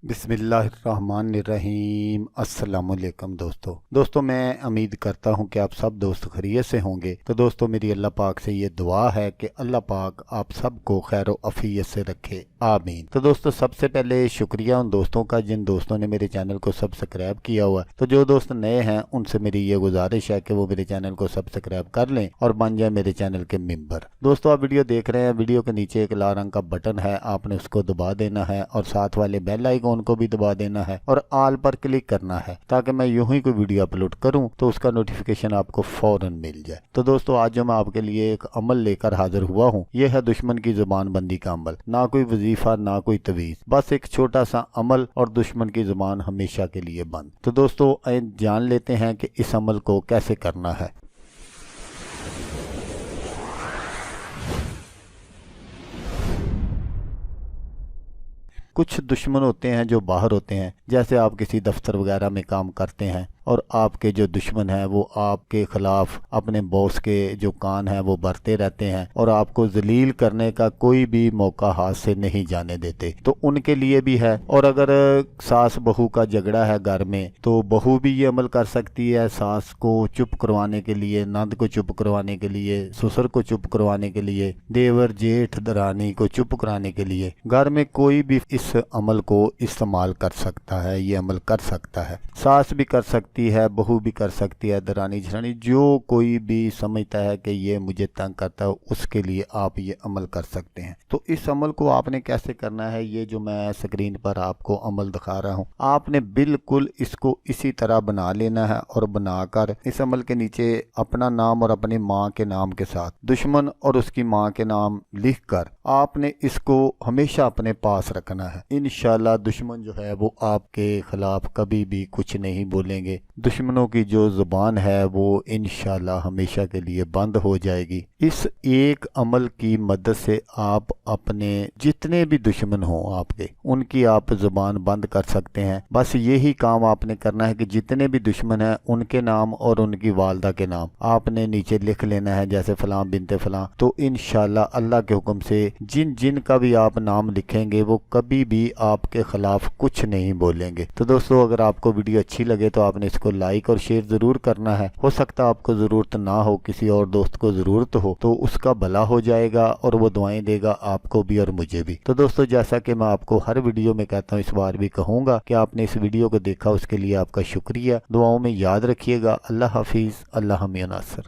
बिस्मिल्लाहिर्रहमानिर्रहीम। अस्सलाम वालेकुम दोस्तों मैं उम्मीद करता हूँ कि आप सब दोस्त खैरियत से होंगे। तो दोस्तों मेरी अल्लाह पाक से ये दुआ है कि अल्लाह पाक आप सबको खैर व अफियत से रखे, आमीन। तो दोस्तों सबसे पहले शुक्रिया उन दोस्तों का जिन दोस्तों ने मेरे चैनल को सब्सक्राइब किया हुआ। तो जो दोस्त नए हैं उनसे मेरी ये गुजारिश है कि वो मेरे चैनल को सब्सक्राइब कर लें और बन जाए मेरे चैनल के मेंबर। दोस्तों आप वीडियो देख रहे हैं, वीडियो के नीचे एक लाल रंग का बटन है, आपने उसको दबा देना है और साथ वाले बेल आइकन को भी दबा देना है और ऑल पर क्लिक करना है ताकि मैं यूं ही कोई वीडियो अपलोड करूं तो उसका नोटिफिकेशन आपको फौरन मिल जाए। तो दोस्तों आज जो मैं आपके लिए एक अमल लेकर हाजिर हुआ हूं, यह है दुश्मन की जुबान बंदी का अमल। ना कोई वजीफा ना कोई तवीज़, बस एक छोटा सा अमल और दुश्मन की जुबान हमेशा के लिए बंद। तो दोस्तों जान लेते हैं कि इस अमल को कैसे करना है। कुछ दुश्मन होते हैं जो बाहर होते हैं, जैसे आप किसी दफ्तर वगैरह में काम करते हैं और आपके जो दुश्मन हैं वो आपके खिलाफ अपने बॉस के जो कान हैं वो भरते रहते हैं और आपको जलील करने का कोई भी मौका हाथ से नहीं जाने देते। तो उनके लिए भी है। और अगर सास बहू का झगड़ा है घर में तो बहू भी ये अमल कर सकती है, सास को चुप करवाने के लिए, नंद को चुप करवाने के लिए, ससुर को चुप करवाने के लिए, देवर जेठ दरानी को चुप कराने के लिए। घर में कोई भी इस अमल को इस्तेमाल कर सकता है, ये अमल कर सकता है। सास भी कर सकती है, बहू भी कर सकती है, दरानी जेठानी, जो कोई भी समझता है कि ये मुझे तंग करता है उसके लिए आप ये अमल कर सकते हैं। तो इस अमल को आपने कैसे करना है, ये जो मैं स्क्रीन पर आपको अमल दिखा रहा हूँ, आपने बिल्कुल इसको इसी तरह बना लेना है और बनाकर इस अमल के नीचे अपना नाम और अपनी माँ के नाम के साथ दुश्मन और उसकी माँ के नाम लिखकर आपने इसको हमेशा अपने पास रखना है। इंशाल्लाह दुश्मन जो है वो आपके खिलाफ कभी भी कुछ नहीं बोलेंगे। दुश्मनों की जो जुबान है वो इंशाल्लाह हमेशा के लिए बंद हो जाएगी। इस एक अमल की मदद से आप अपने जितने भी दुश्मन हों आपके, उनकी आप जुबान बंद कर सकते हैं। बस यही काम आपने करना है कि जितने भी दुश्मन हैं उनके नाम और उनकी वालदा के नाम आपने नीचे लिख लेना है, जैसे फलां बिनते फलां। तो इंशाल्लाह अल्लाह के हुक्म से जिन जिन का भी आप नाम लिखेंगे वो कभी भी आपके खिलाफ कुछ नहीं बोलेंगे। तो दोस्तों अगर आपको वीडियो अच्छी लगे तो आपने इसको लाइक और शेयर जरूर करना है। हो सकता है आपको जरूरत ना हो, किसी और दोस्त को जरूरत हो, तो उसका भला हो जाएगा और वो दुआएं देगा आपको भी और मुझे भी। तो दोस्तों जैसा कि मैं आपको हर वीडियो में कहता हूँ, इस बार भी कहूँगा कि आपने इस वीडियो को देखा उसके लिए आपका शुक्रिया। दुआओं में याद रखिएगा। अल्लाह हाफिज, अल्लाह मियां नासर।